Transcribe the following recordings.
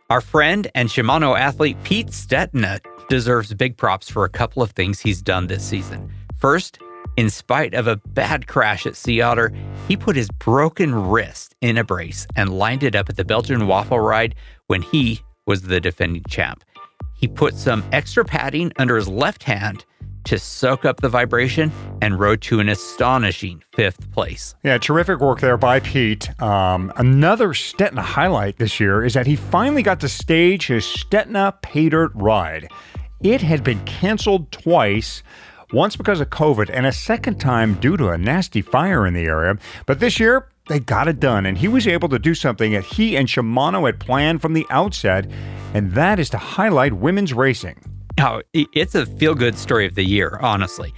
Our friend and Shimano athlete Pete Stetina deserves big props for a couple of things he's done this season. First, in spite of a bad crash at Sea Otter, he put his broken wrist in a brace and lined it up at the Belgian Waffle Ride when he was the defending champ. He put some extra padding under his left hand to soak up the vibration and rode to an astonishing 5th place. Yeah, terrific work there by Pete. Another Stetina highlight this year is that he finally got to stage his Stetina Pay Dirt ride. It had been canceled twice, once because of COVID and a second time due to a nasty fire in the area. But this year, they got it done, and he was able to do something that he and Shimano had planned from the outset, and that is to highlight women's racing. Oh, it's a feel-good story of the year, honestly.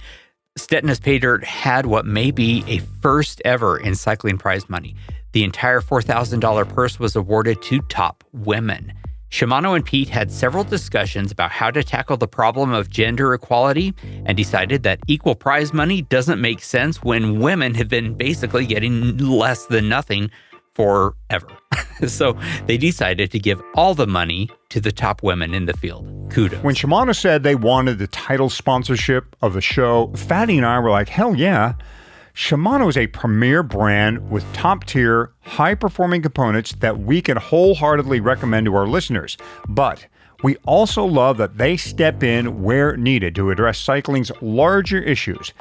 Stetina's Pay Dirt had what may be a first ever in cycling prize money. The entire $4,000 purse was awarded to top women. Shimano and Pete had several discussions about how to tackle the problem of gender equality and decided that equal prize money doesn't make sense when women have been basically getting less than nothing forever. So they decided to give all the money to the top women in the field. Kudos. When Shimano said they wanted the title sponsorship of the show, Fatty and I were like, hell yeah. Shimano is a premier brand with top-tier, high-performing components that we can wholeheartedly recommend to our listeners. But we also love that they step in where needed to address cycling's larger issues.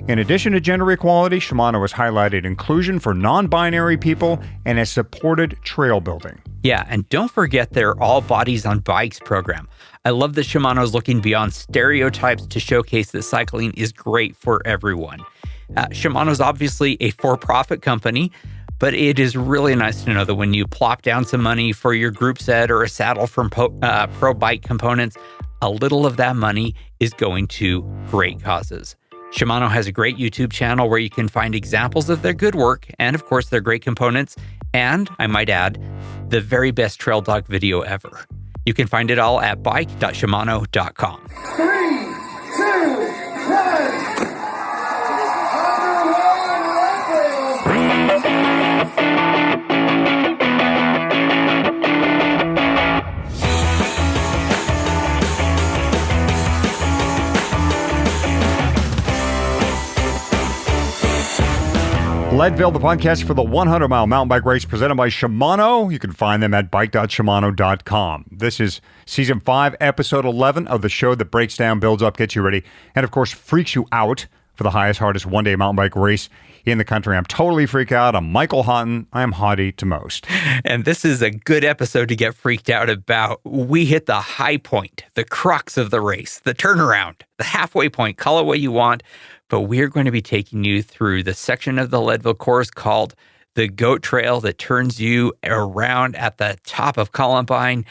In addition to gender equality, Shimano has highlighted inclusion for non-binary people and has supported trail building. Yeah, and don't forget their All Bodies on Bikes program. I love that Shimano is looking beyond stereotypes to showcase that cycling is great for everyone. Shimano is obviously a for-profit company, but it is really nice to know that when you plop down some money for your group set or a saddle from Pro Bike Components, a little of that money is going to great causes. Shimano has a great YouTube channel where you can find examples of their good work and, of course, their great components, and, I might add, the very best trail dog video ever. You can find it all at bike.shimano.com. 3, 2, 1. Leadville, the podcast for the 100-mile mountain bike race presented by Shimano. You can find them at bike.shimano.com. This is Season 5, Episode 11 of the show that breaks down, builds up, gets you ready, and of course freaks you out for the highest, hardest one-day mountain bike race in the country. I'm totally freaked out. I'm Michael Houghton. I'm haughty to most. And this is a good episode to get freaked out about. We hit the high point, the crux of the race, the turnaround, the halfway point, call it what you want. But we're going to be taking you through the section of the Leadville course called the Goat Trail that turns you around at the top of Columbine.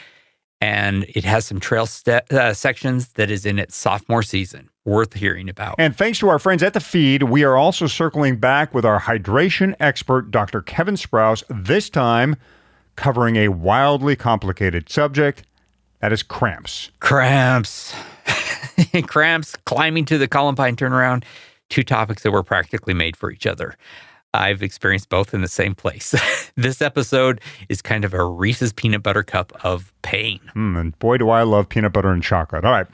And it has some trail sections that is in its sophomore season. Worth hearing about. And thanks to our friends at The Feed, we are also circling back with our hydration expert, Dr. Kevin Sprouse, this time covering a wildly complicated subject, that is cramps. Cramps. Cramps, climbing to the Columbine turnaround, two topics that were practically made for each other. I've experienced both in the same place. This episode is kind of a Reese's peanut butter cup of pain. And boy, do I love peanut butter and chocolate. All right.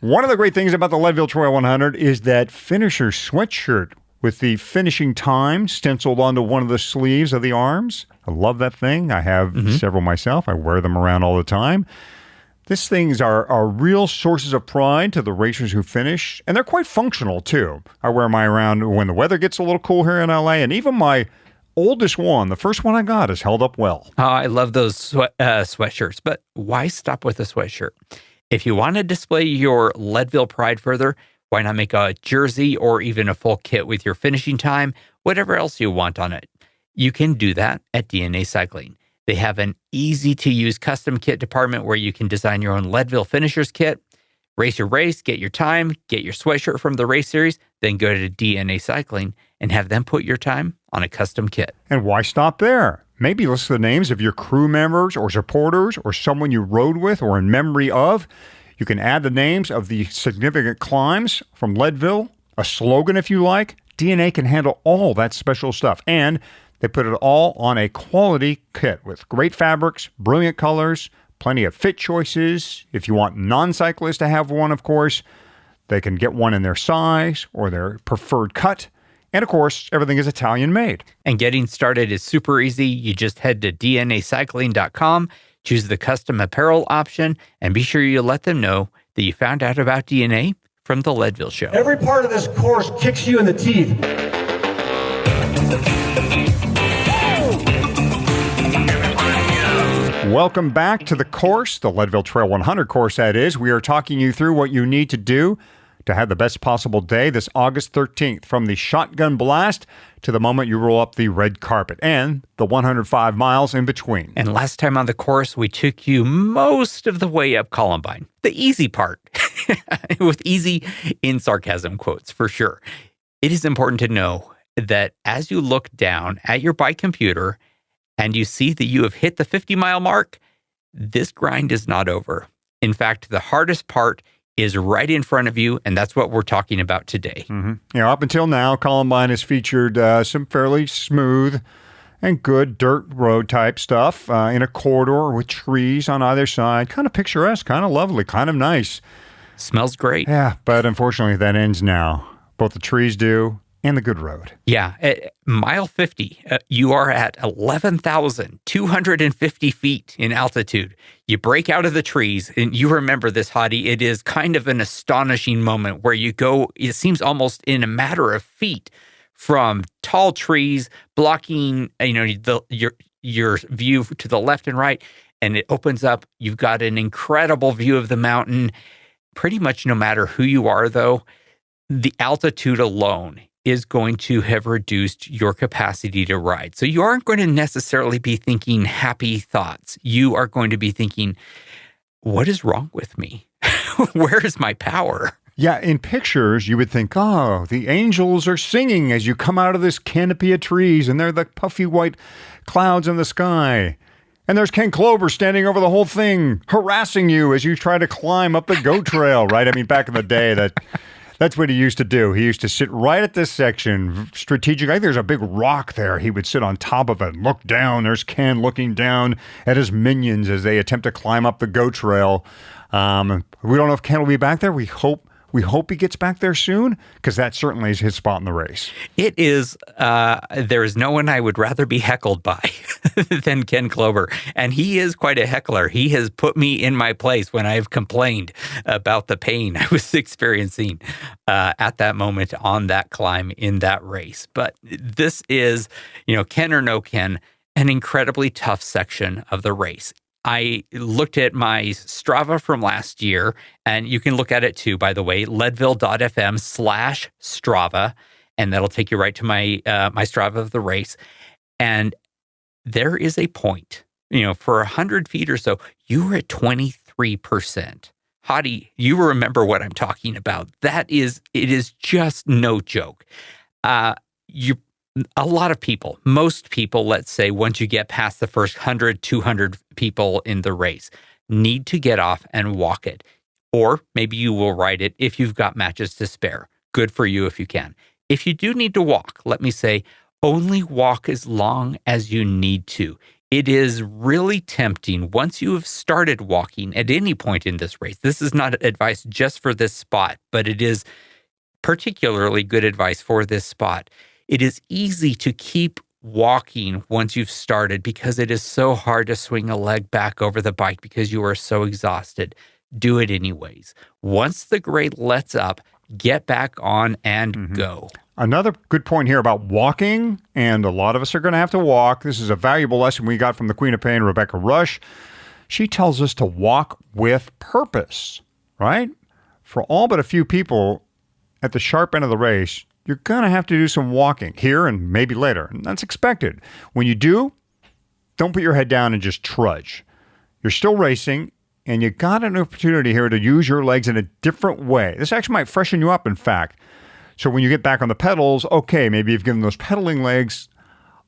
One of the great things about the Leadville Trail 100 is that finisher sweatshirt with the finishing time stenciled onto one of the sleeves of the arms. I love that thing. I have several myself. I wear them around all the time. These things are real sources of pride to the racers who finish, and they're quite functional, too. I wear mine around when the weather gets a little cool here in LA, and even my oldest one, the first one I got, has held up well. Oh, I love those sweatshirts, but why stop with a sweatshirt? If you want to display your Leadville pride further, why not make a jersey or even a full kit with your finishing time, whatever else you want on it? You can do that at DNA Cycling. They have an easy-to-use custom kit department where you can design your own Leadville finishers kit, race your race, get your time, get your sweatshirt from the race series, then go to DNA Cycling and have them put your time on a custom kit. And why stop there? Maybe list the names of your crew members or supporters or someone you rode with or in memory of. You can add the names of the significant climbs from Leadville, a slogan if you like. DNA can handle all that special stuff. And they put it all on a quality kit with great fabrics, brilliant colors, Plenty of fit choices. If you want non-cyclists to have one, of course, they can get one in their size or their preferred cut. And of course, everything is Italian made. And getting started is super easy. You just head to dnacycling.com, choose the custom apparel option, and be sure you let them know that you found out about DNA from the Leadville Show. Every part of this course kicks you in the teeth. Welcome back to the course, the Leadville Trail 100 course, that is. We are talking you through what you need to do to have the best possible day this August 13th, from the shotgun blast to the moment you roll up the red carpet and the 105 miles in between. And last time on the course, we took you most of the way up Columbine, the easy part, with easy in sarcasm quotes for sure. It is important to know that as you look down at your bike computer and you see that you have hit the 50-mile mark, this grind is not over. In fact, the hardest part is right in front of you, and that's what we're talking about today. Up until now, Columbine has featured some fairly smooth and good dirt road type stuff in a corridor with trees on either side. Kind of picturesque, kind of lovely, kind of nice. Smells great. Yeah, but unfortunately that ends now. Both the trees do and the good road. Yeah, at mile 50, you are at 11,250 feet in altitude. You break out of the trees, and you remember this, Hadi. It is kind of an astonishing moment where you go, it seems almost in a matter of feet, from tall trees blocking, your view to the left and right, and it opens up. You've got an incredible view of the mountain. Pretty much no matter who you are, though, the altitude alone is going to have reduced your capacity to ride. So you aren't going to necessarily be thinking happy thoughts. You are going to be thinking, what is wrong with me? Where is my power? Yeah, in pictures, you would think, oh, the angels are singing as you come out of this canopy of trees, and they're the puffy white clouds in the sky. And there's Ken Clover standing over the whole thing, harassing you as you try to climb up the goat trail, right? I mean, back in the day, that's what he used to do. He used to sit right at this section, strategic. I think there's a big rock there. He would sit on top of it, look down. There's Ken looking down at his minions as they attempt to climb up the goat trail. We don't know if Ken will be back there. We hope he gets back there soon, because that certainly is his spot in the race. It is. There is no one I would rather be heckled by than Ken Clover. And he is quite a heckler. He has put me in my place when I've complained about the pain I was experiencing at that moment on that climb in that race. But this is, Ken or no Ken, an incredibly tough section of the race. I looked at my Strava from last year, and you can look at it too, by the way, leadville.fm/Strava, and that'll take you right to my my Strava of the race. And there is a point, for 100 feet or so, you were at 23%. Hadi, you remember what I'm talking about. It is just no joke. A lot of people, most people, let's say, once you get past the first 100, 200 people in the race, need to get off and walk it. Or maybe you will ride it if you've got matches to spare. Good for you if you can. If you do need to walk, let me say, only walk as long as you need to. It is really tempting once you have started walking at any point in this race. This is not advice just for this spot, but it is particularly good advice for this spot. It is easy to keep walking once you've started because it is so hard to swing a leg back over the bike because you are so exhausted. Do it anyways. Once the grade lets up, get back on and go. Another good point here about walking, and a lot of us are going to have to walk. This is a valuable lesson we got from the Queen of Pain, Rebecca Rush. She tells us to walk with purpose, right? For all but a few people at the sharp end of the race, you're going to have to do some walking here and maybe later. And that's expected. When you do, don't put your head down and just trudge. You're still racing, and you got an opportunity here to use your legs in a different way. This actually might freshen you up, in fact. So when you get back on the pedals, okay, maybe you've given those pedaling legs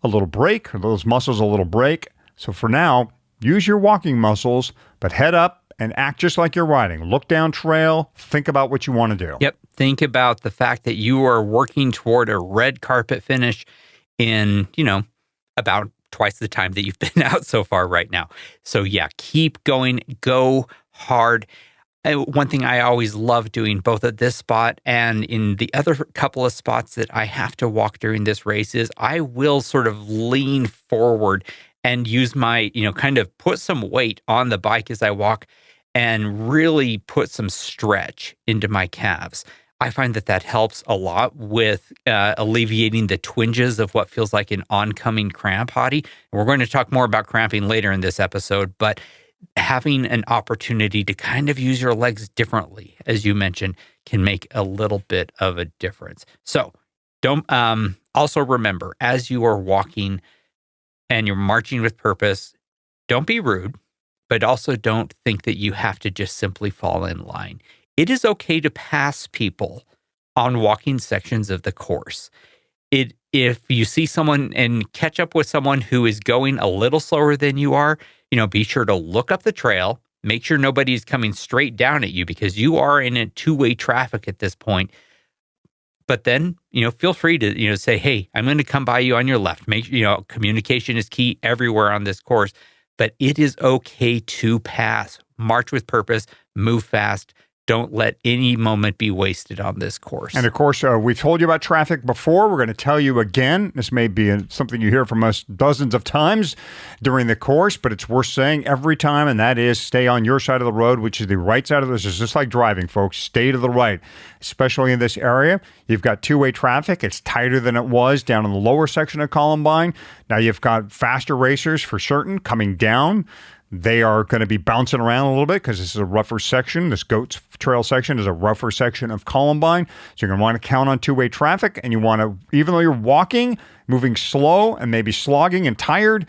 a little break, or those muscles a little break. So for now, use your walking muscles, but head up and act just like you're riding. Look down trail, think about what you want to do. Yep. Think about the fact that you are working toward a red carpet finish in, about twice the time that you've been out so far right now. So yeah, keep going, go hard. One thing I always love doing, both at this spot and in the other couple of spots that I have to walk during this race, is I will sort of lean forward and use my, kind of put some weight on the bike as I walk and really put some stretch into my calves. I find that helps a lot with alleviating the twinges of what feels like an oncoming cramp, Hottie. We're going to talk more about cramping later in this episode, but having an opportunity to kind of use your legs differently, as you mentioned, can make a little bit of a difference. So don't also remember, as you are walking and you're marching with purpose, don't be rude, but also don't think that you have to just simply fall in line. It is okay to pass people on walking sections of the course. If you see someone and catch up with someone who is going a little slower than you are, be sure to look up the trail, make sure nobody's coming straight down at you, because you are in a two-way traffic at this point. But then, feel free to, say, hey, I'm going to come by you on your left. Communication is key everywhere on this course, but it is okay to pass. March with purpose, move fast. Don't let any moment be wasted on this course. And of course, we've told you about traffic before. We're going to tell you again. This may be something you hear from us dozens of times during the course, but it's worth saying every time, and that is stay on your side of the road, which is the right side of this. It's just like driving, folks. Stay to the right, especially in this area. You've got two-way traffic. It's tighter than it was down in the lower section of Columbine. Now you've got faster racers for certain coming down. They are going to be bouncing around a little bit because this is a rougher section. This Goats Trail section is a rougher section of Columbine. So you're going to want to count on two-way traffic, and you want to, even though you're walking, moving slow and maybe slogging and tired,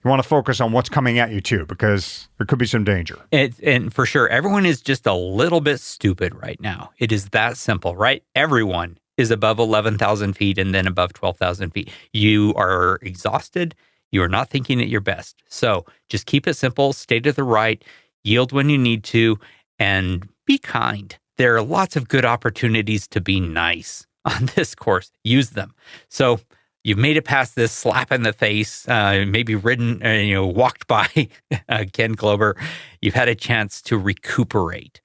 you want to focus on what's coming at you too, because there could be some danger. And for sure, everyone is just a little bit stupid right now. It is that simple, right? Everyone is above 11,000 feet and then above 12,000 feet. You are exhausted. You are not thinking at your best. So just keep it simple, stay to the right, yield when you need to, and be kind. There are lots of good opportunities to be nice on this course. Use them. So you've made it past this slap in the face, maybe ridden, walked by Ken Glover. You've had a chance to recuperate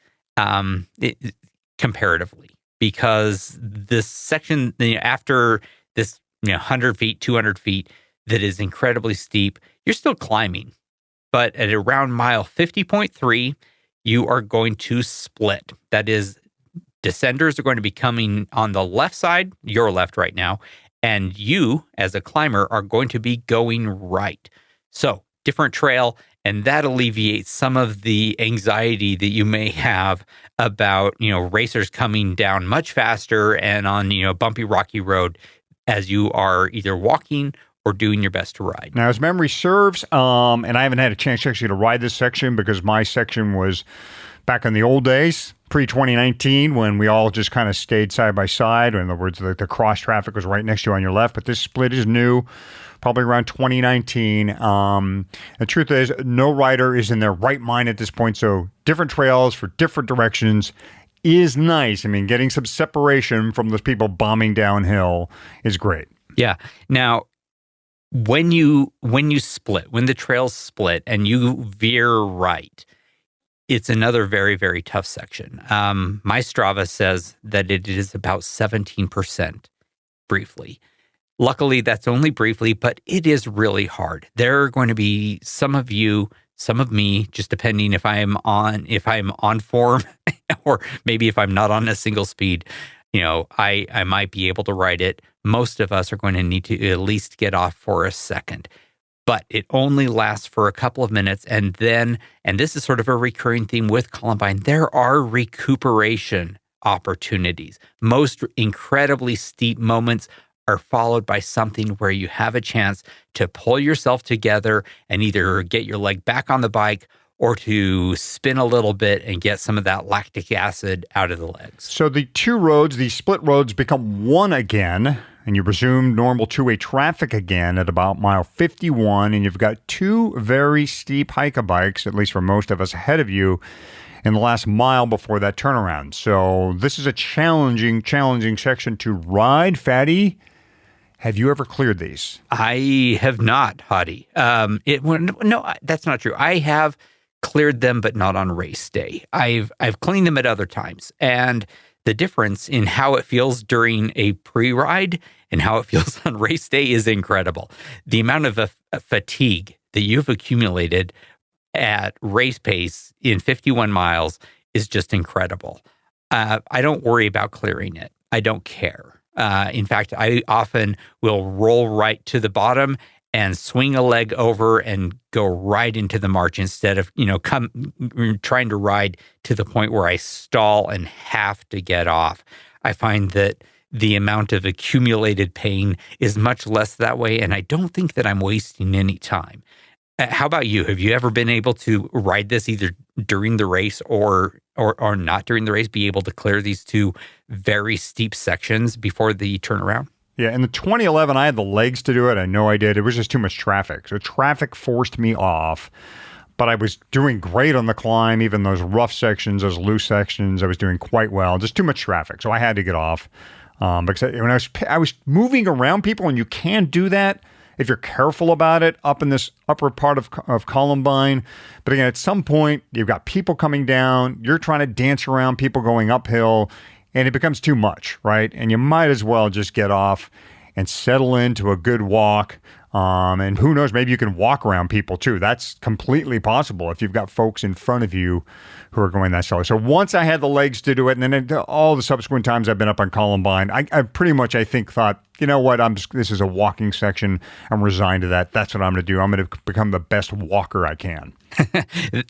comparatively, because this section, after this 100 feet, 200 feet, that is incredibly steep, you're still climbing. But at around mile 50.3, you are going to split. That is, descenders are going to be coming on the left side, your left right now, and you, as a climber, are going to be going right. So, different trail, and that alleviates some of the anxiety that you may have about, racers coming down much faster and on, bumpy, rocky road as you are either walking or doing your best to ride. Now, as memory serves, and I haven't had a chance actually to ride this section because my section was back in the old days, pre-2019, when we all just kind of stayed side by side. In other words, the cross traffic was right next to you on your left, but this split is new, probably around 2019. The truth is, no rider is in their right mind at this point, so different trails for different directions is nice. I mean, getting some separation from those people bombing downhill is great. Yeah. Now, when you split, when the trails split and you veer right, it's another very, very tough section. My Strava says that it is about 17% briefly. Luckily, that's only briefly, but it is really hard. There are going to be some of you, some of me, just depending if I'm on form or maybe if I'm not on a single speed, I might be able to ride it. Most of us are going to need to at least get off for a second. But it only lasts for a couple of minutes. And then, and this is sort of a recurring theme with Columbine, there are recuperation opportunities. Most incredibly steep moments are followed by something where you have a chance to pull yourself together and either get your leg back on the bike or to spin a little bit and get some of that lactic acid out of the legs. So the two roads, the split roads, become one again, and you resume normal two-way traffic again at about mile 51, and you've got two very steep hike-a-bikes, at least for most of us, ahead of you in the last mile before that turnaround. So this is a challenging section to ride. Fatty, Have you ever cleared these? I have not, Hadi. No, that's not true. I have cleared them, but not on race day. I've cleaned them at other times, and the difference in how it feels during a pre-ride and how it feels on race day is incredible. The amount of fatigue that you've accumulated at race pace in 51 miles is just incredible. I don't worry about clearing it. I don't care. In fact, I often will roll right to the bottom and swing a leg over and go right into the march instead of, trying to ride to the point where I stall and have to get off. I find that the amount of accumulated pain is much less that way, and I don't think that I'm wasting any time. How about you? Have you ever been able to ride this either during the race or not during the race, be able to clear these two very steep sections before the turnaround? Yeah, in the 2011, I had the legs to do it. I know I did. It was just too much traffic. So traffic forced me off. But I was doing great on the climb, even those rough sections, those loose sections, I was doing quite well. Just too much traffic. So I had to get off. Because when I was moving around people, and you can do that if you're careful about it, up in this upper part of Columbine. But again, at some point, you've got people coming down, you're trying to dance around people going uphill, and it becomes too much, right? And you might as well just get off and settle into a good walk. And who knows, maybe you can walk around people too. That's completely possible if you've got folks in front of you who are going that slow. So once I had the legs to do it, and then all the subsequent times I've been up on Columbine, I pretty much, I think, thought, you know what, this is a walking section. I'm resigned to that. That's what I'm going to do. I'm going to become the best walker I can.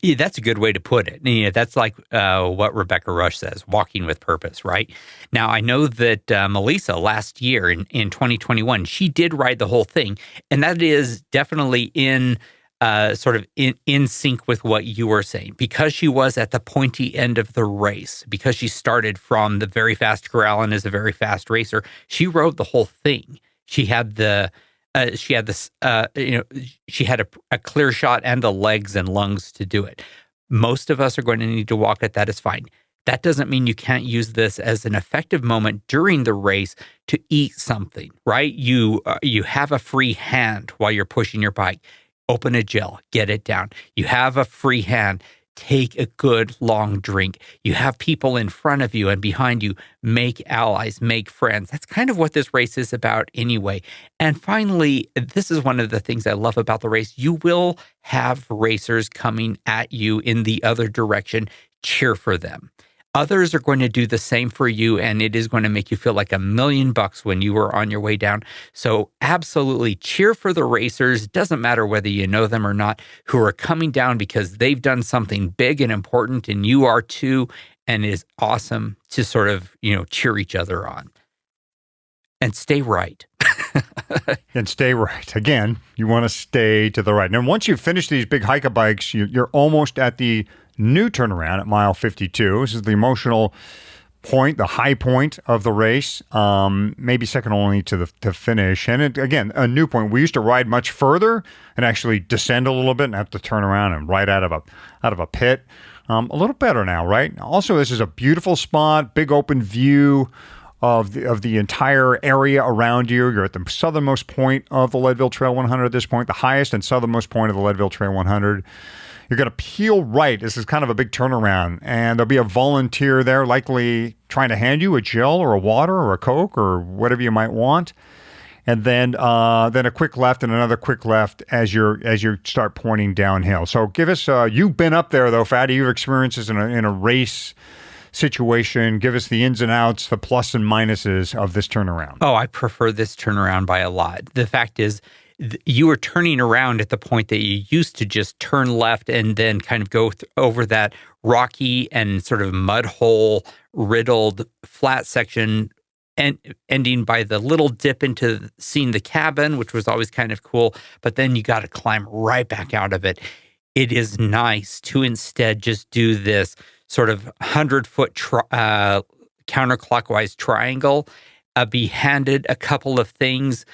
Yeah, that's a good way to put it. That's like what Rebecca Rush says, walking with purpose, right? Now, I know that Melissa last year in 2021, she did ride the whole thing. And that is definitely in sync with what you were saying, because she was at the pointy end of the race, because she started from the very fast corral and is a very fast racer. She rode the whole thing. She had a clear shot and the legs and lungs to do it. Most of us are going to need to walk it. That is fine. That doesn't mean you can't use this as an effective moment during the race to eat something, right? You have a free hand while you're pushing your bike. Open a gel, get it down. You have a free hand. Take a good long drink. You have people in front of you and behind you. Make allies, make friends. That's kind of what this race is about anyway. And finally, this is one of the things I love about the race. You will have racers coming at you in the other direction. Cheer for them. Others are going to do the same for you, and it is going to make you feel like $1,000,000 when you are on your way down. So absolutely cheer for the racers. Doesn't matter whether you know them or not, who are coming down because they've done something big and important, and you are too. And it is awesome to sort of, cheer each other on. And stay right. And stay right. Again, you want to stay to the right. Now, once you finish these big hike-a-bikes, you're almost at the new turnaround at mile 52. This is the emotional point, the high point of the race, maybe second only to the finish. And again, a new point. We used to ride much further and actually descend a little bit and have to turn around and ride out of a pit. A little better now, right? Also, this is a beautiful spot, big open view of the entire area around you. You're at the southernmost point of the Leadville Trail 100 at this point, the highest and southernmost point of the Leadville Trail 100. You're going to peel right. This is kind of a big turnaround, and there'll be a volunteer there likely trying to hand you a gel or a water or a Coke or whatever you might want. And then a quick left and another quick left as you start pointing downhill. So give us, you've been up there though, Fatty. You've experienced this in a race situation. Give us the ins and outs, the plus and minuses of this turnaround. Oh, I prefer this turnaround by a lot. The fact is, you are turning around at the point that you used to just turn left and then kind of go over that rocky and sort of mud hole riddled flat section, and ending by the little dip into seeing the cabin, which was always kind of cool. But then you got to climb right back out of it. It is nice to instead just do this sort of 100-foot counterclockwise triangle, be handed a couple of things,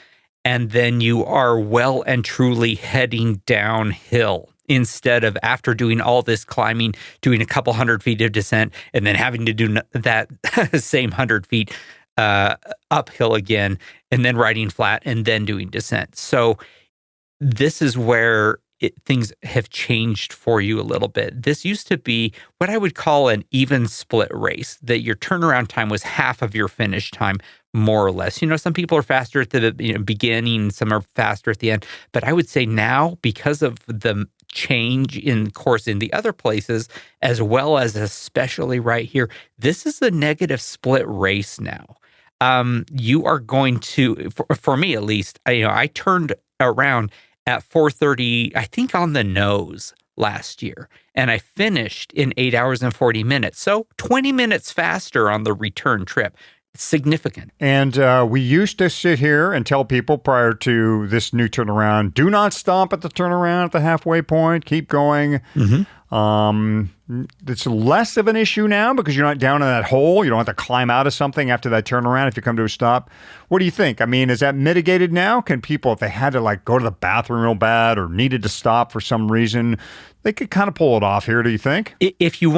and then you are well and truly heading downhill instead of, after doing all this climbing, doing a couple 100 feet of descent and then having to do that same 100 feet uphill again, and then riding flat, and then doing descent. So this is where things have changed for you a little bit. This used to be what I would call an even split race, that your turnaround time was half of your finish time, more or less. Some people are faster at the beginning, some are faster at the end. But I would say now, because of the change in course in the other places, as well as especially right here, this is a negative split race now. You are going to, for me at least, I turned around at 4:30, I think on the nose last year, and I finished in 8 hours and 40 minutes. So 20 minutes faster on the return trip. Significant. And we used to sit here and tell people prior to this new turnaround, do not stop at the turnaround at the halfway point. Keep going. It's less of an issue now because you're not down in that hole. You don't have to climb out of something after that turnaround if you come to a stop. What do you think? I mean, is that mitigated now? Can people, if they had to go to the bathroom real bad or needed to stop for some reason, they could kind of pull it off here, do you think? If you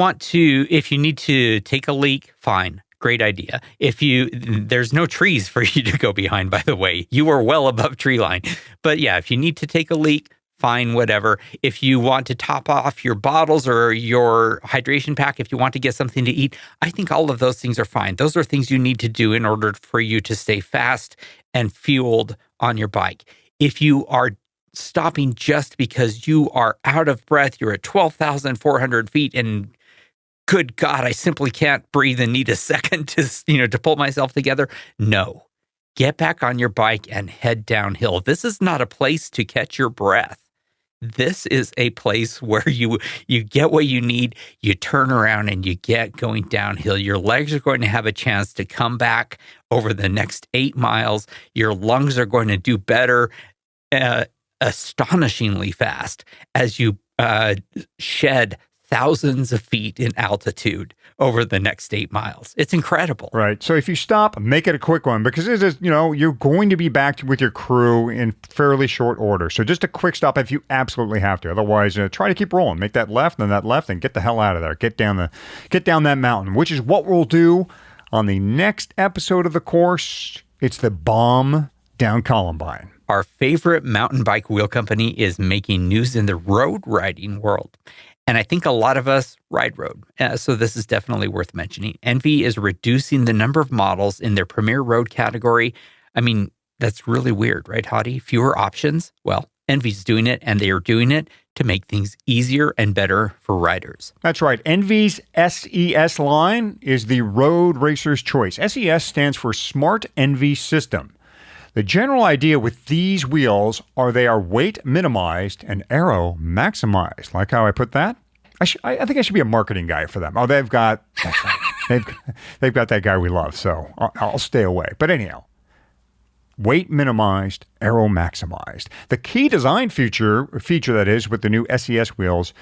need to take a leak, fine. Great idea. There's no trees for you to go behind, by the way. You are well above tree line. But yeah, if you need to take a leak, fine, whatever. If you want to top off your bottles or your hydration pack, if you want to get something to eat, I think all of those things are fine. Those are things you need to do in order for you to stay fast and fueled on your bike. If you are stopping just because you are out of breath, you're at 12,400 feet and good God, I simply can't breathe and need a second to pull myself together. No, get back on your bike and head downhill. This is not a place to catch your breath. This is a place where you get what you need, you turn around and you get going downhill. Your legs are going to have a chance to come back over the next 8 miles. Your lungs are going to do better, astonishingly fast as you shed thousands of feet in altitude over the next 8 miles. It's incredible. Right. So if you stop, make it a quick one because it is, you're going to be back with your crew in fairly short order. So just a quick stop if you absolutely have to. Otherwise, try to keep rolling. Make that left, then that left, and get the hell out of there. Get down that mountain, which is what we'll do on the next episode of the course. It's the bomb down Columbine. Our favorite mountain bike wheel company is making news in the road riding world. And I think a lot of us ride road. So this is definitely worth mentioning. Envy is reducing the number of models in their premier road category. I mean, that's really weird, right, Hadi? Fewer options? Well, Envy's doing it, and they are doing it to make things easier and better for riders. That's right. Envy's SES line is the road racer's choice. SES stands for Smart Envy System. The general idea with these wheels are they are weight minimized and aero maximized. Like how I put that? I think I should be a marketing guy for them. Oh, they've got that guy we love, so I'll stay away. But anyhow, weight minimized, aero maximized. The key design feature that is with the new SES wheels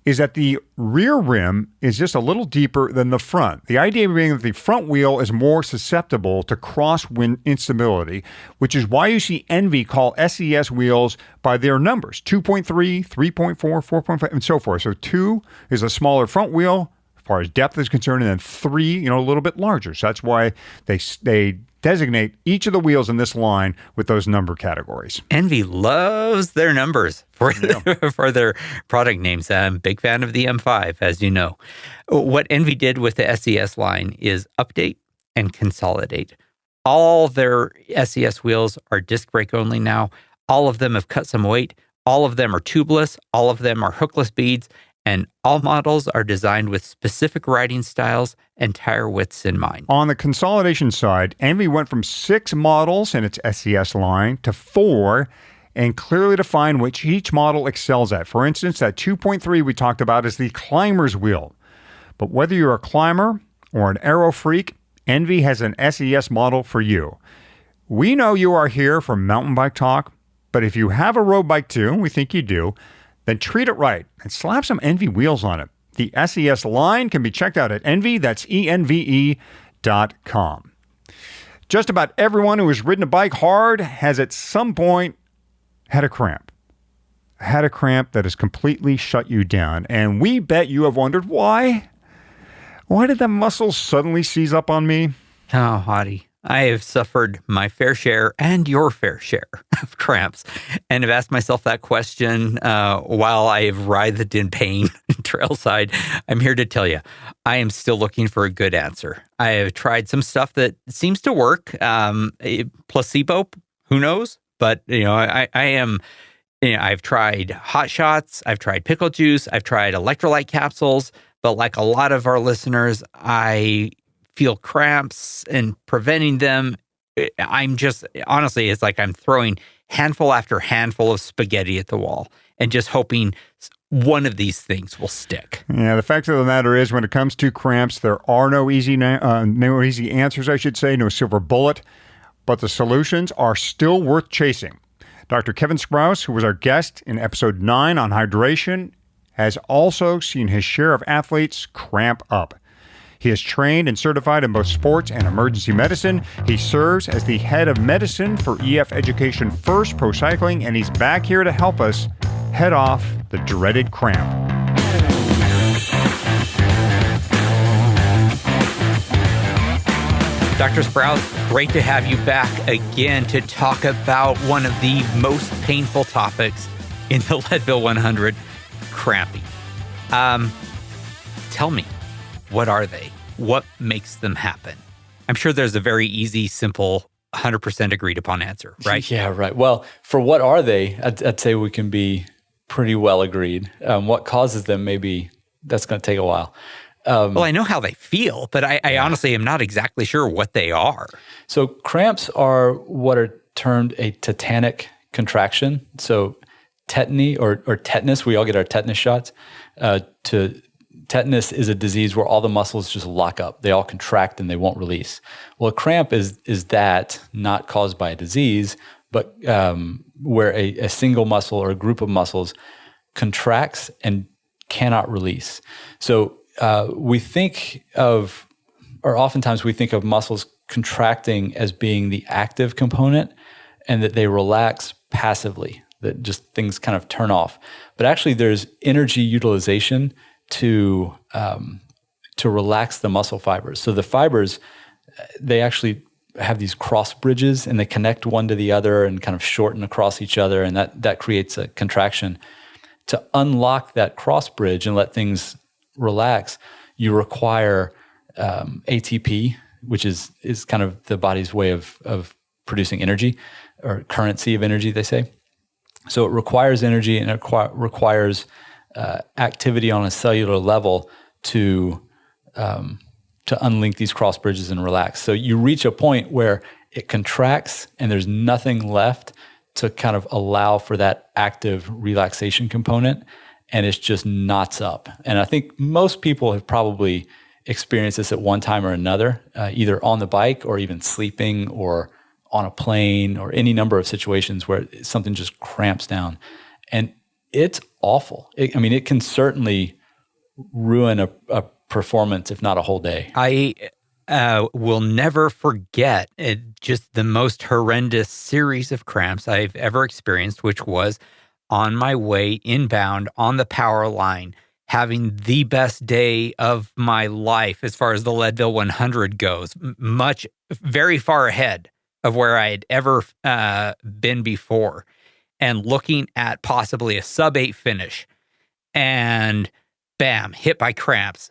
is that the rear rim is just a little deeper than the front. The idea being that the front wheel is more susceptible to crosswind instability, which is why you see Envy call SES wheels by their numbers, 2.3, 3.4, 4.5, and so forth. So 2 is a smaller front wheel as far as depth is concerned, and then 3, a little bit larger. So that's why they designate each of the wheels in this line with those number categories. Envy loves their numbers for their product names. I'm a big fan of the M5, as you know. What Envy did with the SES line is update and consolidate. All their SES wheels are disc brake only now. All of them have cut some weight. All of them are tubeless. All of them are hookless beads. And all models are designed with specific riding styles and tire widths in mind. On the consolidation side, Envy went from 6 models in its SES line to 4 and clearly define which each model excels at. For instance, that 2.3 we talked about is the climber's wheel. But whether you're a climber or an aero freak, Envy has an SES model for you. We know you are here for mountain bike talk, but if you have a road bike too, and we think you do, then treat it right and slap some Envy wheels on it. The SES line can be checked out at Envy, that's ENVE.com. Just about everyone who has ridden a bike hard has at some point had a cramp. Had a cramp that has completely shut you down. And we bet you have wondered why. Why did the muscles suddenly seize up on me? Oh, Hadi, I have suffered my fair share and your fair share of cramps, and have asked myself that question while I have writhed in pain trailside. I'm here to tell you, I am still looking for a good answer. I have tried some stuff that seems to work. Placebo, who knows? But I am. I've tried hot shots. I've tried pickle juice. I've tried electrolyte capsules. But like a lot of our listeners, I feel cramps and preventing them. I'm just, honestly, it's like I'm throwing handful after handful of spaghetti at the wall and just hoping one of these things will stick. Yeah, the fact of the matter is, when it comes to cramps, there are no easy answers, I should say, no silver bullet, but the solutions are still worth chasing. Dr. Kevin Sprouse, who was our guest in episode 9 on hydration, has also seen his share of athletes cramp up. He is trained and certified in both sports and emergency medicine. He serves as the head of medicine for EF Education First Pro Cycling, and he's back here to help us head off the dreaded cramp. Dr. Sprouse, great to have you back again to talk about one of the most painful topics in the Leadville 100, cramping. Tell me, what are they? What makes them happen? I'm sure there's a very easy, simple, 100% agreed upon answer, right? Yeah, right. Well, for what are they, I'd say we can be pretty well agreed. What causes them, maybe that's going to take a while. Well, I know how they feel, but I honestly am not exactly sure what they are. So cramps are what are termed a tetanic contraction. So tetany or tetanus, we all get our tetanus shots. Tetanus is a disease where all the muscles just lock up. They all contract and they won't release. Well, a cramp is that not caused by a disease, but where a single muscle or a group of muscles contracts and cannot release. So oftentimes we think of muscles contracting as being the active component and that they relax passively, that just things kind of turn off. But actually there's energy utilization to relax the muscle fibers. So the fibers, they actually have these cross bridges and they connect one to the other and kind of shorten across each other, and that creates a contraction. To unlock that cross bridge and let things relax, you require ATP, which is kind of the body's way of producing energy, or currency of energy, they say. So it requires energy, and it requires activity on a cellular level to unlink these cross bridges and relax. So you reach a point where it contracts and there's nothing left to kind of allow for that active relaxation component, and it's just knots up. And I think most people have probably experienced this at one time or another, either on the bike or even sleeping or on a plane or any number of situations where something just cramps down. And it's awful. It can certainly ruin a performance, if not a whole day. I will never forget just the most horrendous series of cramps I've ever experienced, which was on my way inbound on the power line, having the best day of my life as far as the Leadville 100 goes, very far ahead of where I had ever been before, and looking at possibly a sub-8 finish, and bam, hit by cramps.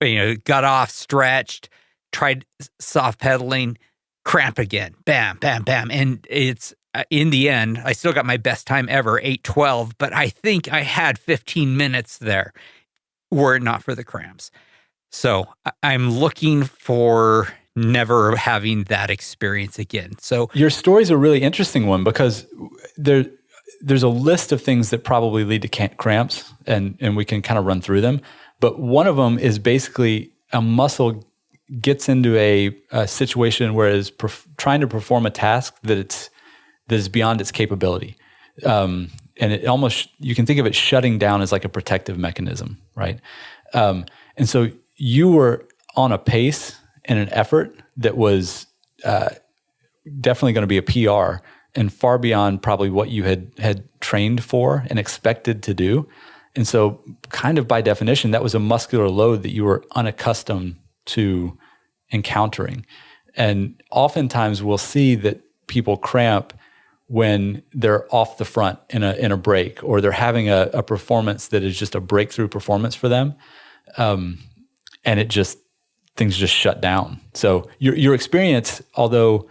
Got off, stretched, tried soft pedaling, cramp again, bam, bam, bam. And it's, in the end, I still got my best time ever, 8:12, but I think I had 15 minutes there were it not for the cramps. So I'm looking for never having that experience again. So your story's a really interesting one, because there's a list of things that probably lead to cramps, and we can kind of run through them. But one of them is basically a muscle gets into a situation where it's trying to perform a task that is beyond its capability. And it almost, you can think of it shutting down as like a protective mechanism, right? And so you were on a pace and an effort that was definitely going to be a PR and far beyond probably what you had trained for and expected to do. And so kind of by definition, that was a muscular load that you were unaccustomed to encountering. And oftentimes we'll see that people cramp when they're off the front in a break, or they're having a performance that is just a breakthrough performance for them. And things just shut down. So your experience, although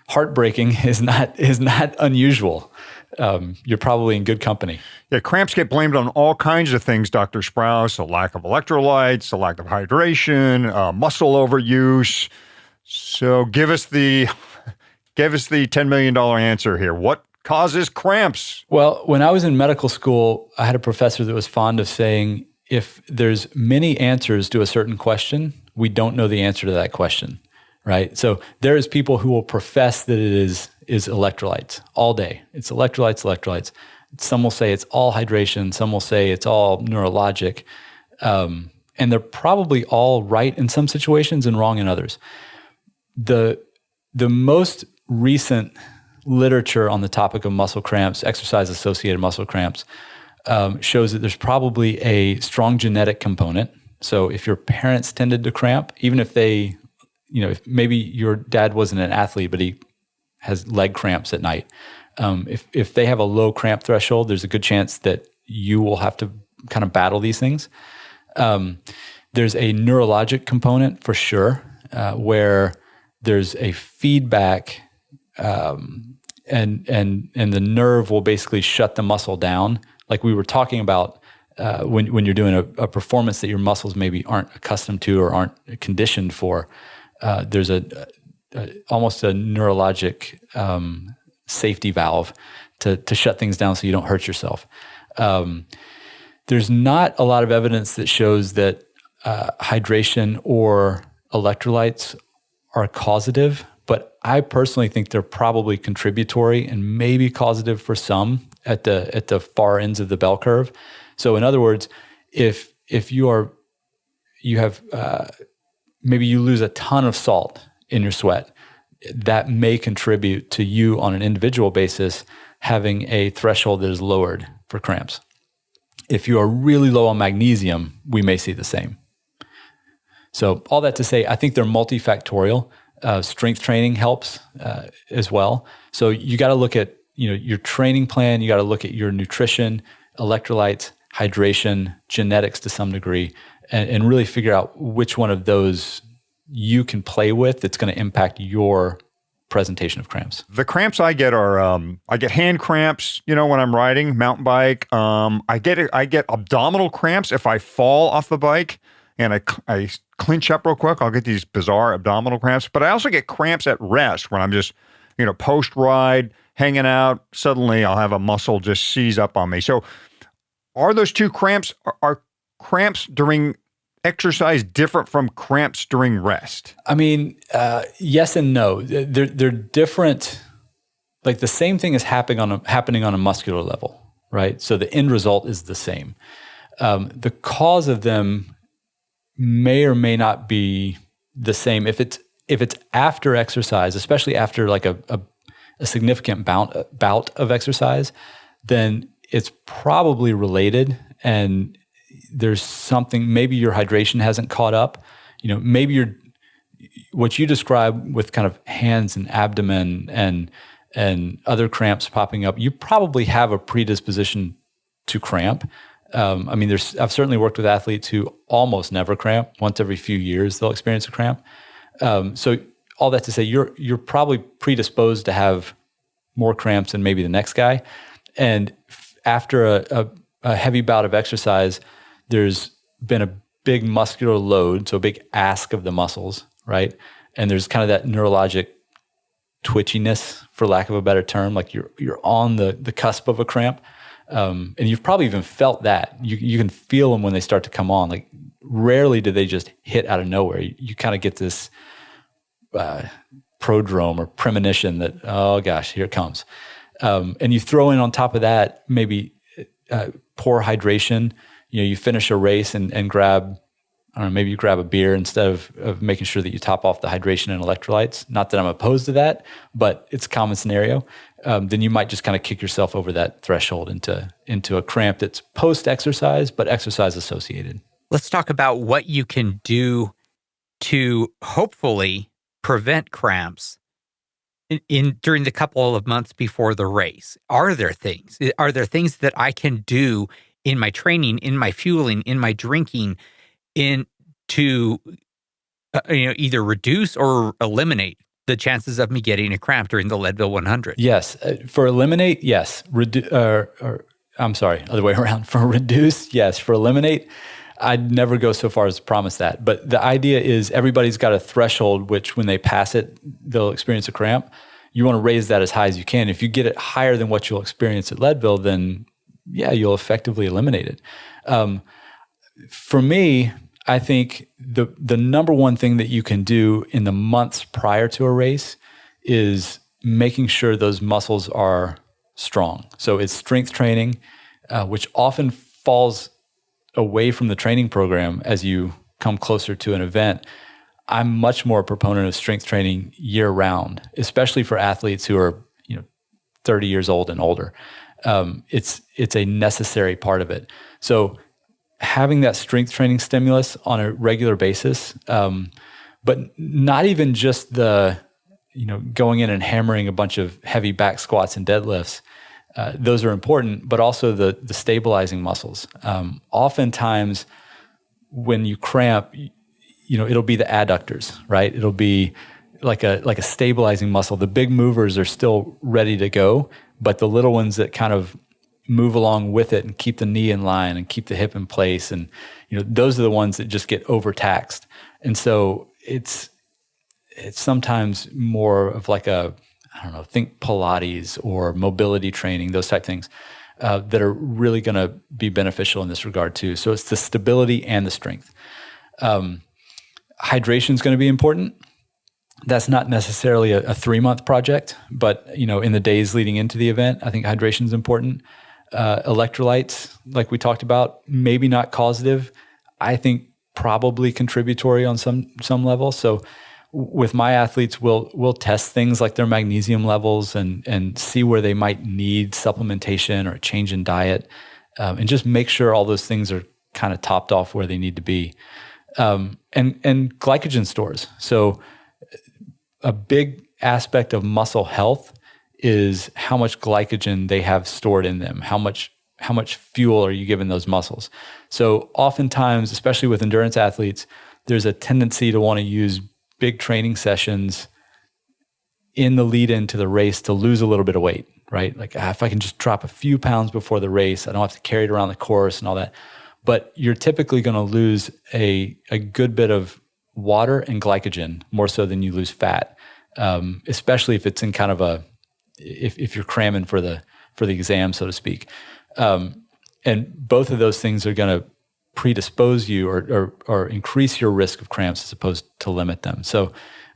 heartbreaking, is not unusual. You're probably in good company. Yeah, cramps get blamed on all kinds of things, Dr. Sprouse: a lack of electrolytes, a lack of hydration, muscle overuse. So give us the $10 million answer here. What causes cramps? Well, when I was in medical school, I had a professor that was fond of saying, if there's many answers to a certain question, we don't know the answer to that question, right? So there's people who will profess that it is electrolytes all day. It's electrolytes. Some will say it's all hydration. Some will say it's all neurologic. And they're probably all right in some situations and wrong in others. The most recent literature on the topic of muscle cramps, exercise-associated muscle cramps, shows that there's probably a strong genetic component. So if your parents tended to cramp, even if they, if maybe your dad wasn't an athlete, but he has leg cramps at night, if they have a low cramp threshold, there's a good chance that you will have to kind of battle these things. There's a neurologic component for sure, where there's a feedback, and the nerve will basically shut the muscle down. Like we were talking about, when you're doing a performance that your muscles maybe aren't accustomed to or aren't conditioned for, there's almost a neurologic safety valve to shut things down so you don't hurt yourself. There's not a lot of evidence that shows that hydration or electrolytes are causative, but I personally think they're probably contributory and maybe causative for some at the far ends of the bell curve. So in other words, if you have maybe you lose a ton of salt in your sweat, that may contribute to you on an individual basis having a threshold that is lowered for cramps. If you are really low on magnesium, we may see the same. So all that to say, I think they're multifactorial. Strength training helps as well. So you got to look at your training plan. You got to look at your nutrition, electrolytes, hydration, genetics to some degree, and really figure out which one of those you can play with that's going to impact your presentation of cramps. The cramps I get are I get hand cramps, when I'm riding mountain bike. I get abdominal cramps if I fall off the bike and I clinch up real quick. I'll get these bizarre abdominal cramps, but I also get cramps at rest when I'm just, post ride, hanging out. Suddenly I'll have a muscle just seize up on me. So are those two cramps, are cramps during exercise different from cramps during rest? I mean, yes and no. They're different. Like the same thing is happening on a muscular level, right? So the end result is the same. The cause of them may or may not be the same. If it's after exercise, especially after like a significant bout of exercise, then it's probably related, and there's something, maybe your hydration hasn't caught up. Maybe what you describe with kind of hands and abdomen and other cramps popping up, you probably have a predisposition to cramp. I've certainly worked with athletes who almost never cramp. Once every few years, they'll experience a cramp. So all that to say, you're probably predisposed to have more cramps than maybe the next guy. And after a heavy bout of exercise, there's been a big muscular load, so a big ask of the muscles, right? And there's kind of that neurologic twitchiness, for lack of a better term, like you're on the cusp of a cramp. And you've probably even felt that. You can feel them when they start to come on. Like rarely do they just hit out of nowhere. You kind of get this prodrome or premonition that, oh gosh, here it comes. And you throw in on top of that, maybe poor hydration. You finish a race and grab, I don't know, maybe you grab a beer instead of making sure that you top off the hydration and electrolytes. Not that I'm opposed to that, but it's a common scenario. Then you might just kind of kick yourself over that threshold into a cramp that's post-exercise, but exercise associated. Let's talk about what you can do to hopefully prevent cramps in during the couple of months before the race? Are there things that I can do in my training, in my fueling, in my drinking, in to either reduce or eliminate the chances of me getting a cramp during the Leadville 100? Yes. For eliminate, yes. I'm sorry, other way around. For reduce, yes. For eliminate, I'd never go so far as to promise that. But the idea is everybody's got a threshold, which when they pass it, they'll experience a cramp. You want to raise that as high as you can. If you get it higher than what you'll experience at Leadville, then yeah, you'll effectively eliminate it. For me, I think the number one thing that you can do in the months prior to a race is making sure those muscles are strong. So it's strength training, which often falls away from the training program as you come closer to an event. I'm much more a proponent of strength training year round, especially for athletes who are 30 years old and older. It's a necessary part of it. So having that strength training stimulus on a regular basis, but not even just the going in and hammering a bunch of heavy back squats and deadlifts. Those are important, but also the stabilizing muscles. Oftentimes, when you cramp, it'll be the adductors, right? It'll be like a stabilizing muscle. The big movers are still ready to go, but the little ones that kind of move along with it and keep the knee in line and keep the hip in place, and those are the ones that just get overtaxed. And so it's sometimes more of like think Pilates or mobility training, those type things that are really going to be beneficial in this regard too. So it's the stability and the strength. Hydration is going to be important. That's not necessarily a 3-month project, but in the days leading into the event, I think hydration is important. Electrolytes, like we talked about, maybe not causative. I think probably contributory on some level. So with my athletes, we'll test things like their magnesium levels and see where they might need supplementation or a change in diet, and just make sure all those things are kind of topped off where they need to be. And glycogen stores. So a big aspect of muscle health is how much glycogen they have stored in them. How much fuel are you giving those muscles? So oftentimes, especially with endurance athletes, there's a tendency to want to use big training sessions in the lead into the race to lose a little bit of weight, right? Like if I can just drop a few pounds before the race, I don't have to carry it around the course and all that. But you're typically going to lose a good bit of water and glycogen more so than you lose fat, especially if it's in kind of if you're cramming for the exam, so to speak. And both of those things are going to predispose you or increase your risk of cramps as opposed to limit them. So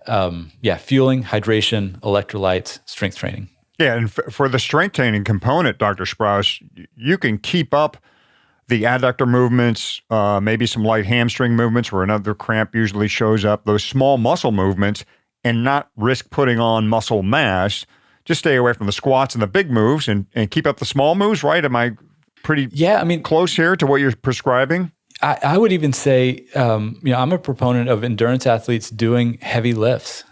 fueling, hydration, electrolytes, strength training. Yeah, and for the strength training component, Dr. Sprouse, you can keep up the adductor movements, maybe some light hamstring movements where another cramp usually shows up, those small muscle movements, and not risk putting on muscle mass. Just stay away from the squats and the big moves and keep up the small moves, right? Am I pretty close here to what you're prescribing? I would even say, I'm a proponent of endurance athletes doing heavy lifts,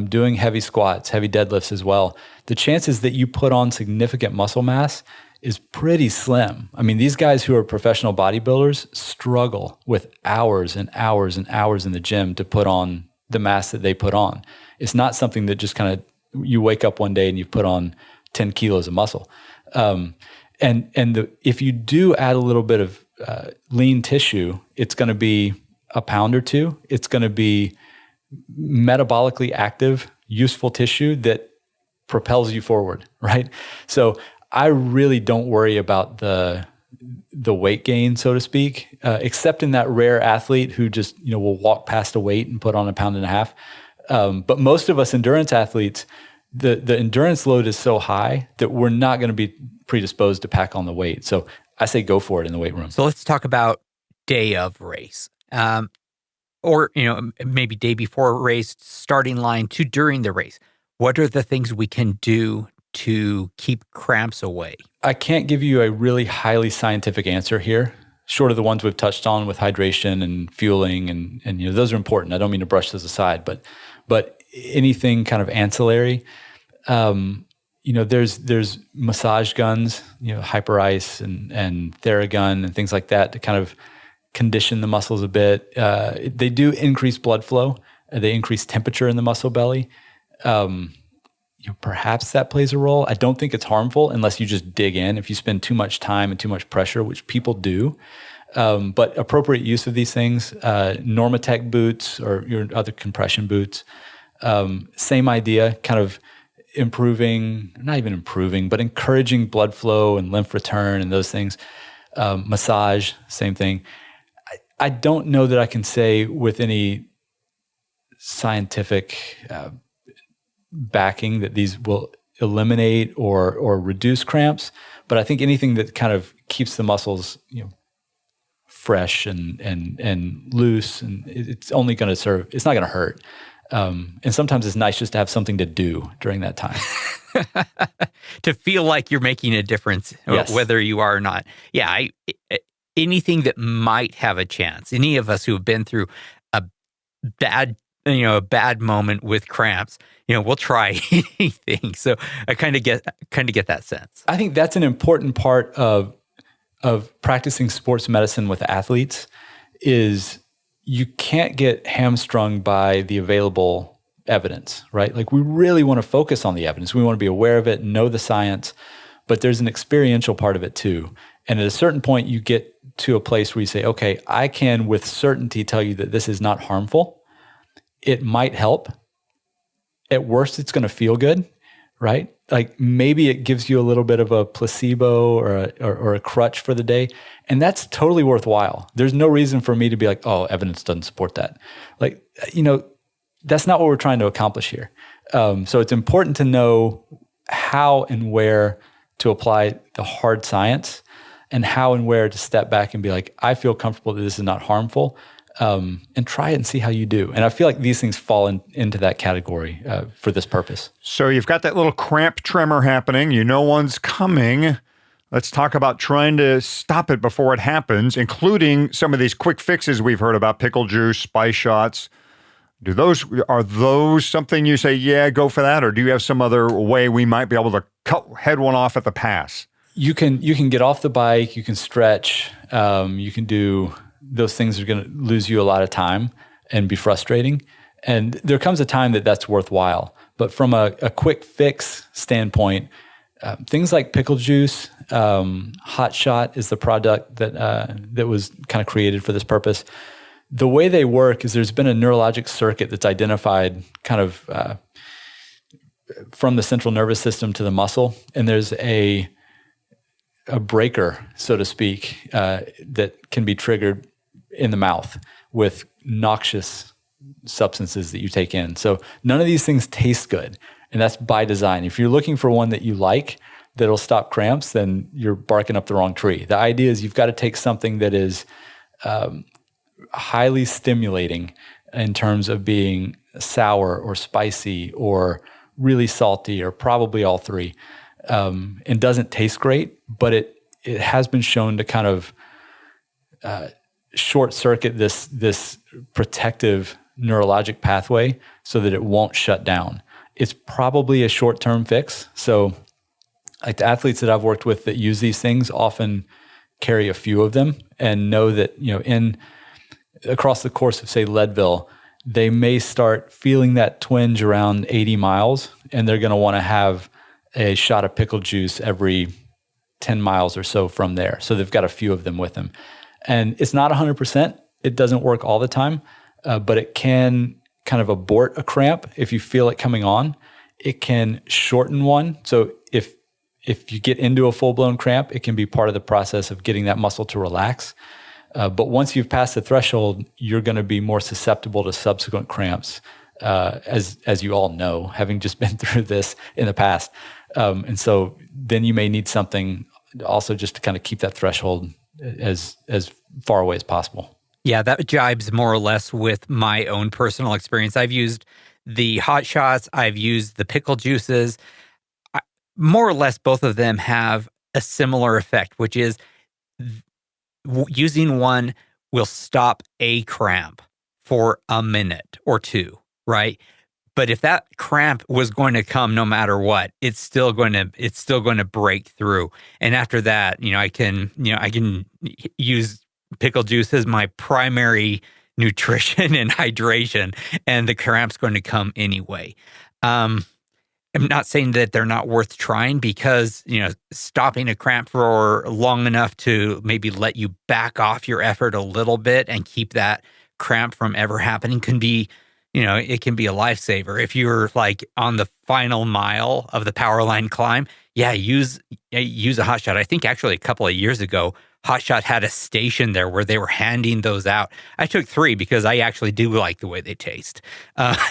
doing heavy squats, heavy deadlifts as well. The chances that you put on significant muscle mass is pretty slim. I mean, these guys who are professional bodybuilders struggle with hours and hours and hours in the gym to put on the mass that they put on. It's not something that just kind of you wake up one day and you've put on 10 kilos of muscle. If you do add a little bit of lean tissue, it's going to be a pound or two. It's going to be metabolically active, useful tissue that propels you forward, right? So I really don't worry about the weight gain, so to speak, except in that rare athlete who just will walk past a weight and put on a pound and a half. But most of us endurance athletes, the endurance load is so high that we're not going to be predisposed to pack on the weight. So I say go for it in the weight room. So let's talk about day of race, or maybe day before race, starting line to during the race. What are the things we can do to keep cramps away? I can't give you a really highly scientific answer here, short of the ones we've touched on with hydration and fueling, and those are important. I don't mean to brush those aside, but anything kind of ancillary. There's massage guns, Hyper Ice and Theragun and things like that to kind of condition the muscles a bit. They do increase blood flow. They increase temperature in the muscle belly. Perhaps that plays a role. I don't think it's harmful unless you just dig in. If you spend too much time and too much pressure, which people do. But appropriate use of these things, Normatec boots or your other compression boots, same idea, kind of not even improving, but encouraging blood flow and lymph return and those things. Massage, same thing. I don't know that I can say with any scientific backing that these will eliminate or reduce cramps, but I think anything that kind of keeps the muscles, fresh and loose, and it's only going to serve. It's not going to hurt. And sometimes it's nice just to have something to do during that time. To feel like you're making a difference, yes. Whether you are or not. Yeah, anything that might have a chance. Any of us who have been through a bad moment with cramps, we'll try anything. So I kind of get that sense. I think that's an important part of practicing sports medicine with athletes is you can't get hamstrung by the available evidence, right? Like we really want to focus on the evidence. We want to be aware of it, know the science, but there's an experiential part of it too. And at a certain point, you get to a place where you say, okay, I can with certainty tell you that this is not harmful. It might help. At worst, it's going to feel good, right? Like maybe it gives you a little bit of a placebo or a crutch for the day. And that's totally worthwhile. There's no reason for me to be like, oh, evidence doesn't support that. Like, that's not what we're trying to accomplish here. So it's important to know how and where to apply the hard science and how and where to step back and be like, I feel comfortable that this is not harmful. And try it and see how you do. And I feel like these things fall into that category for this purpose. So you've got that little cramp tremor happening. One's coming. Let's talk about trying to stop it before it happens, including some of these quick fixes we've heard about, pickle juice, spice shots. Are those something you say, yeah, go for that? Or do you have some other way we might be able to head one off at the pass? You can get off the bike. You can stretch. You can do... Those things are going to lose you a lot of time and be frustrating. And there comes a time that that's worthwhile. But from a quick fix standpoint, things like pickle juice, Hot Shot is the product that was kind of created for this purpose. The way they work is there's been a neurologic circuit that's identified kind of from the central nervous system to the muscle. And there's a breaker, so to speak, that can be triggered in the mouth with noxious substances that you take in. So none of these things taste good, and that's by design. If you're looking for one that you like that'll stop cramps, then you're barking up the wrong tree. The idea is you've got to take something that is highly stimulating in terms of being sour or spicy or really salty or probably all three, and doesn't taste great, but it has been shown to kind of short circuit this protective neurologic pathway so that it won't shut down. It's probably a short-term fix. So like the athletes that I've worked with that use these things often carry a few of them and know that, across the course of say Leadville, they may start feeling that twinge around 80 miles and they're going to want to have a shot of pickle juice every 10 miles or so from there. So they've got a few of them with them. And it's not 100%. It doesn't work all the time, but it can kind of abort a cramp if you feel it coming on. It can shorten one. So if you get into a full-blown cramp, it can be part of the process of getting that muscle to relax. But once you've passed the threshold, you're going to be more susceptible to subsequent cramps, as you all know, having just been through this in the past. And so then you may need something also just to kind of keep that threshold as far away as possible. Yeah, that jibes more or less with my own personal experience. I've used the Hot Shots. I've used the pickle juices. More or less, both of them have a similar effect, which is using one will stop a cramp for a minute or two, right? But if that cramp was going to come no matter what, it's still going to break through. And after that, I can use pickle juice as my primary nutrition and hydration, and the cramp's going to come anyway. I'm not saying that they're not worth trying, because, stopping a cramp for long enough to maybe let you back off your effort a little bit and keep that cramp from ever happening can be, it can be a lifesaver. If you're like on the final mile of the power line climb, use a hot shot. I think actually a couple of years ago, Hot Shot had a station there where they were handing those out. I took 3 because I actually do like the way they taste. Not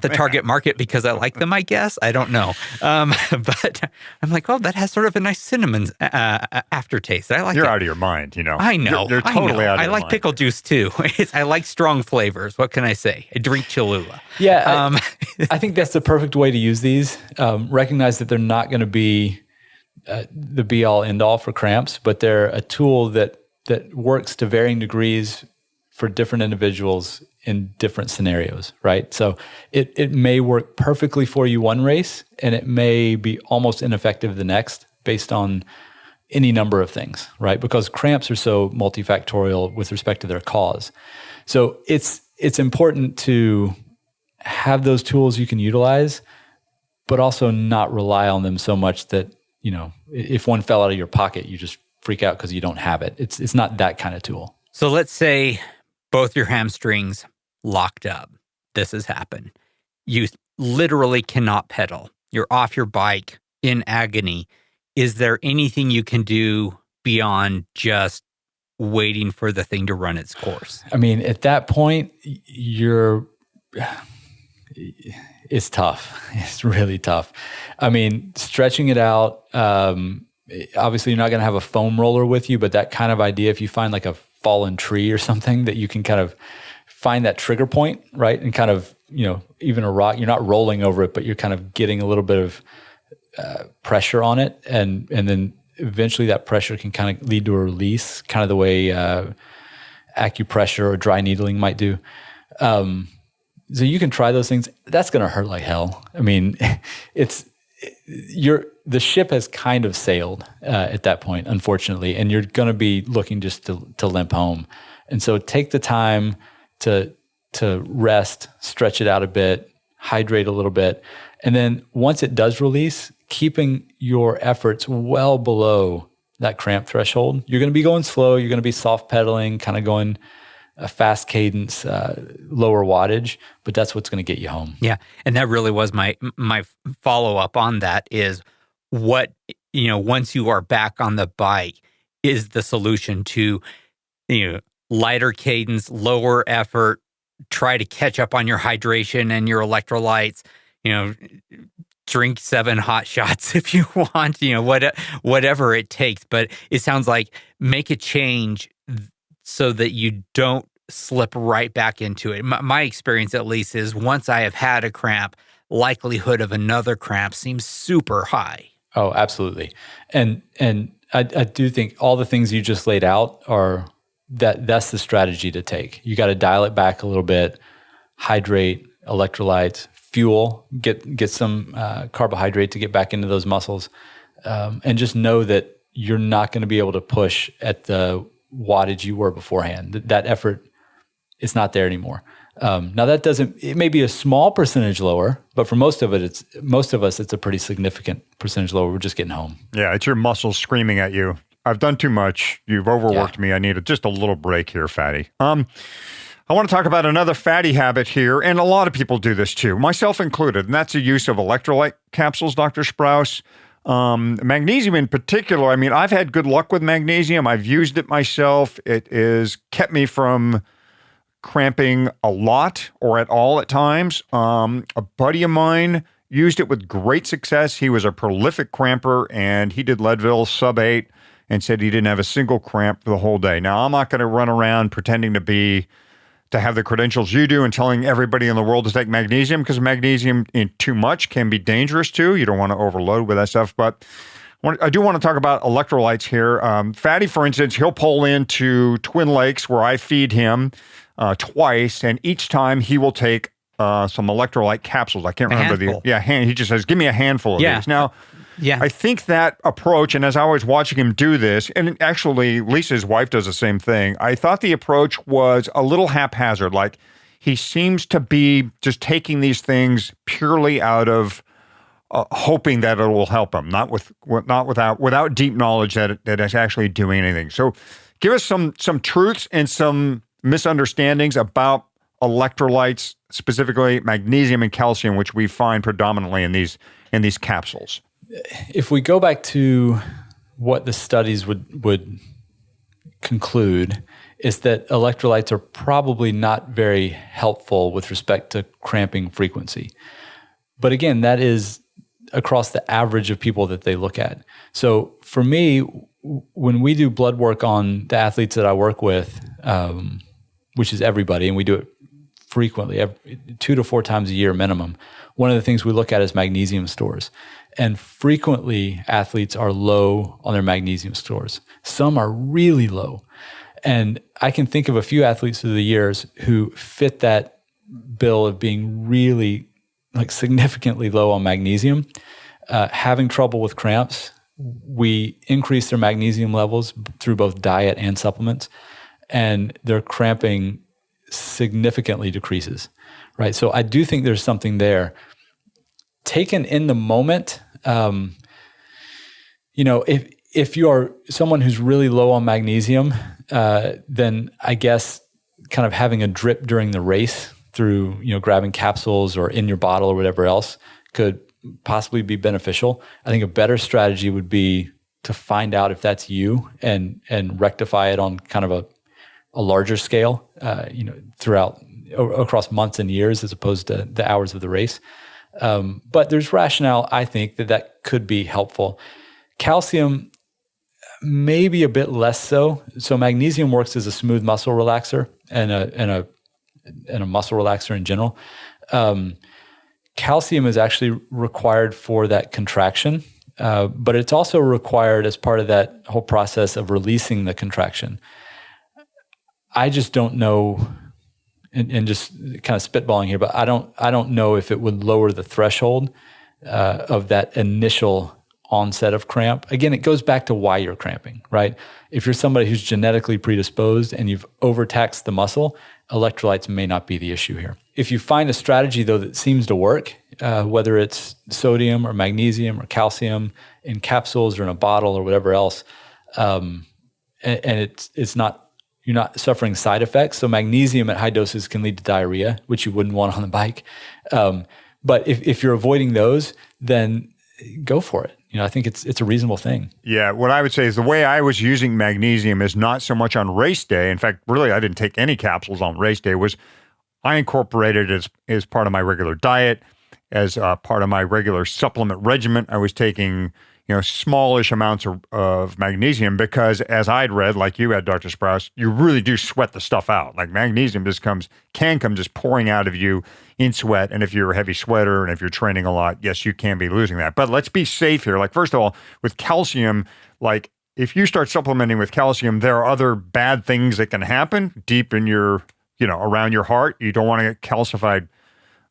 the target market because I like them, I guess. I don't know. But I'm like, that has sort of a nice cinnamon aftertaste. I like it. You're out of your mind, I know. You're totally out of your mind. I like pickle juice too. I like strong flavors. What can I say? I drink Cholula. Yeah, I think that's the perfect way to use these. Recognize that they're not going to be the be-all, end-all for cramps, but they're a tool that works to varying degrees for different individuals in different scenarios, right? So it may work perfectly for you one race, and it may be almost ineffective the next based on any number of things, right? Because cramps are so multifactorial with respect to their cause. So it's important to have those tools you can utilize, but also not rely on them so much that, if one fell out of your pocket, you just freak out because you don't have it. It's not that kind of tool. So let's say both your hamstrings locked up. This has happened. You literally cannot pedal. You're off your bike in agony. Is there anything you can do beyond just waiting for the thing to run its course? I mean, at that point, it's tough. It's really tough. I mean, stretching it out, obviously you're not going to have a foam roller with you, but that kind of idea, if you find like a fallen tree or something that you can kind of find that trigger point, right? And kind of, even a rock, you're not rolling over it, but you're kind of getting a little bit of pressure on it. And then eventually that pressure can kind of lead to a release, kind of the way acupressure or dry needling might do. So you can try those things. That's going to hurt like hell. I mean, the ship has kind of sailed at that point, unfortunately, and you're going to be looking just to limp home. And so take the time to rest, stretch it out a bit, hydrate a little bit. And then once it does release, keeping your efforts well below that cramp threshold. You're going to be going slow. You're going to be soft pedaling, kind of going a fast cadence, lower wattage, but that's what's going to get you home. Yeah. And that really was my follow-up on that is what, once you are back on the bike, is the solution to, lighter cadence, lower effort, try to catch up on your hydration and your electrolytes, drink 7 hot shots if you want, whatever it takes. But it sounds like make a change so that you don't slip right back into it. My experience, at least, is once I have had a cramp, likelihood of another cramp seems super high. Oh, absolutely. And I do think all the things you just laid out that's the strategy to take. You got to dial it back a little bit, hydrate, electrolytes, fuel, get some carbohydrate to get back into those muscles, and just know that you're not going to be able to push at the wattage you were beforehand. That effort is not there anymore. Now it may be a small percentage lower, but for most of us, it's a pretty significant percentage lower. We're just getting home. Yeah, it's your muscles screaming at you. I've done too much. You've overworked me. I need just a little break here, fatty. I want to talk about another fatty habit here, and a lot of people do this too, myself included, and that's the use of electrolyte capsules, Dr. Sprouse. Magnesium in particular, I mean, I've had good luck with magnesium. I've used it myself. It has kept me from cramping a lot or at all at times. A buddy of mine used it with great success. He was a prolific cramper, and he did Leadville sub-8 and said he didn't have a single cramp for the whole day. Now, I'm not going to run around pretending to have the credentials you do and telling everybody in the world to take magnesium, because magnesium in too much can be dangerous too. You don't want to overload with that stuff. But I do want to talk about electrolytes here. Fatty, for instance, he'll pull into Twin Lakes where I feed him twice, and each time he will take some electrolyte capsules. I can't remember handful. he just says, give me a handful of these. Now, Yeah. I think that approach, and as I was watching him do this, and actually Lisa's wife does the same thing, I thought the approach was a little haphazard. Like he seems to be just taking these things purely out of hoping that it will help him, without deep knowledge that it's actually doing anything. So give us some truths and some misunderstandings about electrolytes, specifically magnesium and calcium, which we find predominantly in these capsules. If we go back to what the studies would conclude, is that electrolytes are probably not very helpful with respect to cramping frequency. But again, that is across the average of people that they look at. So for me, when we do blood work on the athletes that I work with, which is everybody, and we do it frequently, 2 to 4 times a year minimum, one of the things we look at is magnesium stores. And frequently, athletes are low on their magnesium stores. Some are really low. And I can think of a few athletes through the years who fit that bill of being really significantly low on magnesium, having trouble with cramps. We increase their magnesium levels through both diet and supplements, and their cramping significantly decreases, right? So I do think there's something there. Taken in the moment, if you are someone who's really low on magnesium, then I guess kind of having a drip during the race through, grabbing capsules or in your bottle or whatever else could possibly be beneficial. I think a better strategy would be to find out if that's you and rectify it on kind of a larger scale, throughout across months and years as opposed to the hours of the race. But there's rationale, I think, that could be helpful. Calcium, maybe a bit less so. So magnesium works as a smooth muscle relaxer and a muscle relaxer in general. Calcium is actually required for that contraction, but it's also required as part of that whole process of releasing the contraction. I just don't know, and just kind of spitballing here, but I don't know if it would lower the threshold of that initial onset of cramp. Again, it goes back to why you're cramping, right? If you're somebody who's genetically predisposed and you've overtaxed the muscle, electrolytes may not be the issue here. If you find a strategy, though, that seems to work, whether it's sodium or magnesium or calcium in capsules or in a bottle or whatever else, and it's not, you're not suffering side effects. So magnesium at high doses can lead to diarrhea, which you wouldn't want on the bike. But if you're avoiding those, then go for it. I think it's a reasonable thing. Yeah. What I would say is the way I was using magnesium is not so much on race day. In fact, really, I didn't take any capsules on race day. I incorporated it as part of my regular diet, as part of my regular supplement regimen. I was taking, smallish amounts of magnesium because, as I'd read, like you had, Dr. Sprouse, you really do sweat the stuff out. Like magnesium can come just pouring out of you in sweat. And if you're a heavy sweater and if you're training a lot, yes, you can be losing that. But let's be safe here. Like, first of all, with calcium, like if you start supplementing with calcium, there are other bad things that can happen deep in your, around your heart. You don't want to get calcified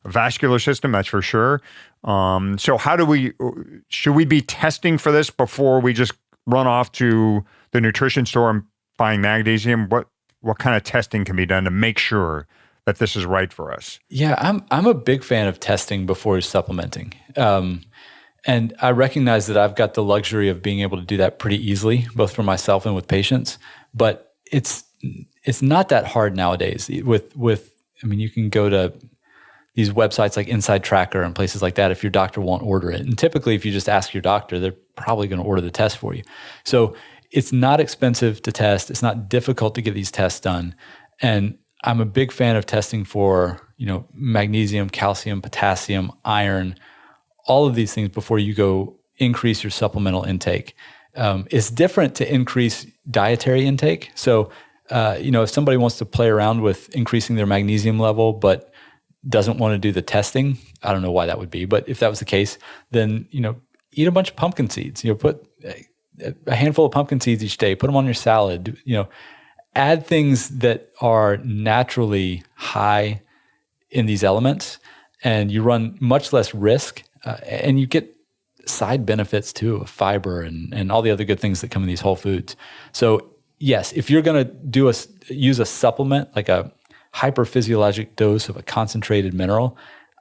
vascular system, that's for sure. So should we be testing for this before we just run off to the nutrition store and buying magnesium? What kind of testing can be done to make sure that this is right for us? Yeah, I'm a big fan of testing before supplementing. And I recognize that I've got the luxury of being able to do that pretty easily, both for myself and with patients. But it's not that hard nowadays. You can go to these websites like Inside Tracker and places like that if your doctor won't order it. And typically, if you just ask your doctor, they're probably going to order the test for you. So it's not expensive to test. It's not difficult to get these tests done. And I'm a big fan of testing for, magnesium, calcium, potassium, iron, all of these things before you go increase your supplemental intake. It's different to increase dietary intake. So, if somebody wants to play around with increasing their magnesium level, but doesn't want to do the testing, I don't know why that would be, but if that was the case, then, eat a bunch of pumpkin seeds, put a handful of pumpkin seeds each day, put them on your salad, add things that are naturally high in these elements, and you run much less risk, and you get side benefits too of fiber and all the other good things that come in these whole foods. So yes, if you're going to use a supplement, like a hyperphysiologic dose of a concentrated mineral,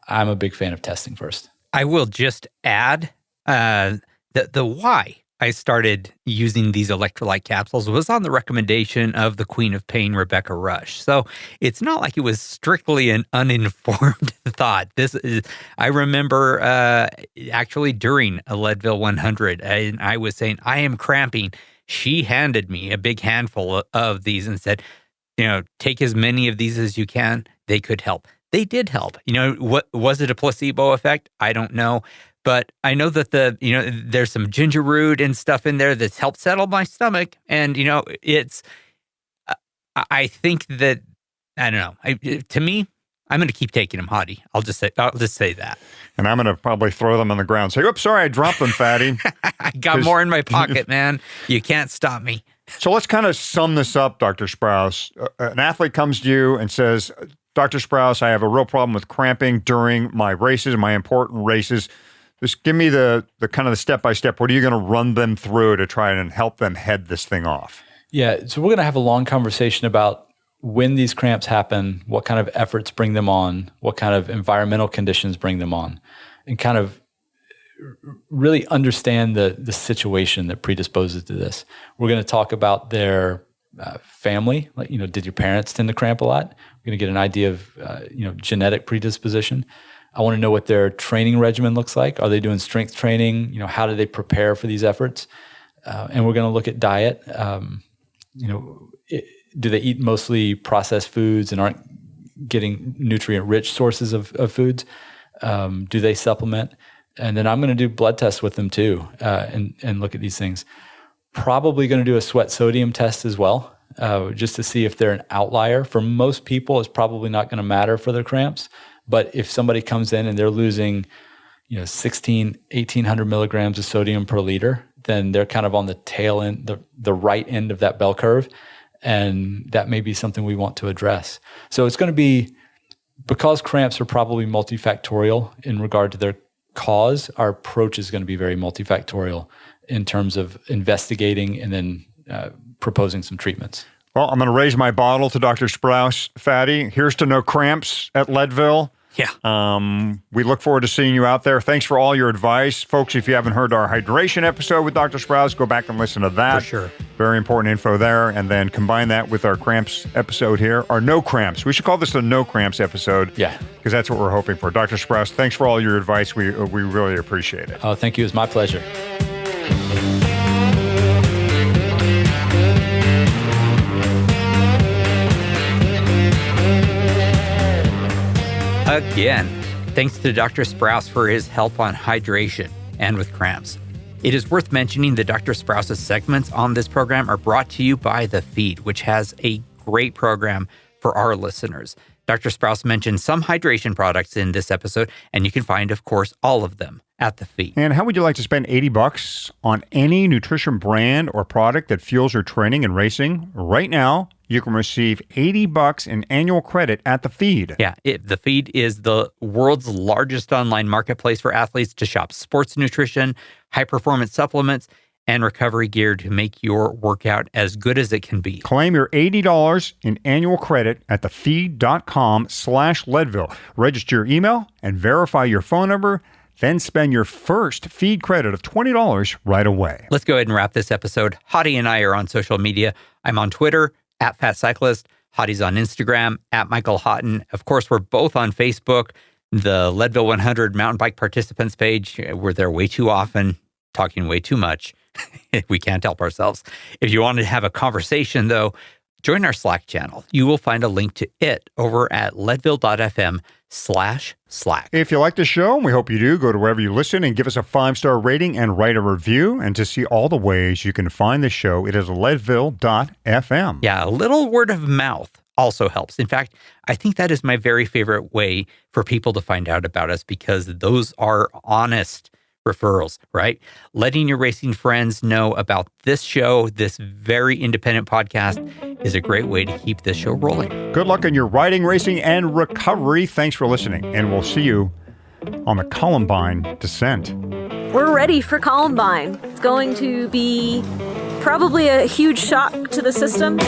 I'm a big fan of testing first. I will just add the why I started using these electrolyte capsules was on the recommendation of the Queen of Pain, Rebecca Rush. So it's not like it was strictly an uninformed thought. I remember actually during a Leadville 100, and I was saying, I am cramping. She handed me a big handful of these and said, take as many of these as you can. They could help. They did help. What was it, a placebo effect? I don't know. But I know that there's some ginger root and stuff in there that's helped settle my stomach. And, I think that, I don't know. To me, I'm going to keep taking them, Hottie. I'll just say that. And I'm going to probably throw them on the ground. Say, oops, sorry, I dropped them, Fatty. I got more in my pocket, man. You can't stop me. So let's kind of sum this up, Dr. Sprouse. An athlete comes to you and says, Dr. Sprouse, I have a real problem with cramping during my races, my important races. Just give me the kind of the step-by-step. What are you going to run them through to try and help them head this thing off? Yeah, so we're going to have a long conversation about when these cramps happen, what kind of efforts bring them on, what kind of environmental conditions bring them on, and kind of really understand the situation that predisposes to this. We're going to talk about their family. Like, did your parents tend to cramp a lot? We're going to get an idea of, genetic predisposition. I want to know what their training regimen looks like. Are they doing strength training? How do they prepare for these efforts? And we're going to look at diet. Do they eat mostly processed foods and aren't getting nutrient-rich sources of foods? Do they supplement? And then I'm going to do blood tests with them too, and look at these things. Probably going to do a sweat sodium test as well, just to see if they're an outlier. For most people, it's probably not going to matter for their cramps. But if somebody comes in and they're losing, 1,800 milligrams of sodium per liter, then they're kind of on the tail end, the right end of that bell curve. And that may be something we want to address. So it's going to be, because cramps are probably multifactorial in regard to their cause, our approach is going to be very multifactorial in terms of investigating and then proposing some treatments. Well, I'm going to raise my bottle to Dr. Sprouse. Fatty, here's to no cramps at Leadville. Yeah. We look forward to seeing you out there. Thanks for all your advice. Folks, if you haven't heard our hydration episode with Dr. Sprouse, go back and listen to that. For sure. Very important info there. And then combine that with our cramps episode here. Our no cramps. We should call this the no cramps episode. Yeah. Because that's what we're hoping for. Dr. Sprouse, thanks for all your advice. We really appreciate it. Oh, thank you. It's my pleasure. Again, thanks to Dr. Sprouse for his help on hydration and with cramps. It is worth mentioning that Dr. Sprouse's segments on this program are brought to you by The Feed, which has a great program for our listeners. Dr. Sprouse mentioned some hydration products in this episode, and you can find, of course, all of them at The Feed. And how would you like to spend $80 on any nutrition brand or product that fuels your training and racing? Right now, you can receive $80 in annual credit at The Feed. Yeah, The Feed is the world's largest online marketplace for athletes to shop sports nutrition, high-performance supplements, and recovery gear to make your workout as good as it can be. Claim your $80 in annual credit at thefeed.com/Leadville. Register your email and verify your phone number. Then spend your first Feed credit of $20 right away. Let's go ahead and wrap this episode. Hottie and I are on social media. I'm on Twitter, @FatCyclist. Hottie's on Instagram, @Michael Houghton. Of course, we're both on Facebook. The Leadville 100 mountain bike participants page. We're there way too often, talking way too much. We can't help ourselves. If you want to have a conversation, though, join our Slack channel. You will find a link to it over at leadville.fm/Slack. If you like the show, and we hope you do, go to wherever you listen and give us a 5-star rating and write a review. And to see all the ways you can find the show, it is leadville.fm. Yeah, a little word of mouth also helps. In fact, I think that is my very favorite way for people to find out about us, because those are honest referrals, right? Letting your racing friends know about this show, this very independent podcast, is a great way to keep this show rolling. Good luck in your riding, racing, and recovery. Thanks for listening, and we'll see you on the Columbine descent. We're ready for Columbine. It's going to be probably a huge shock to the system.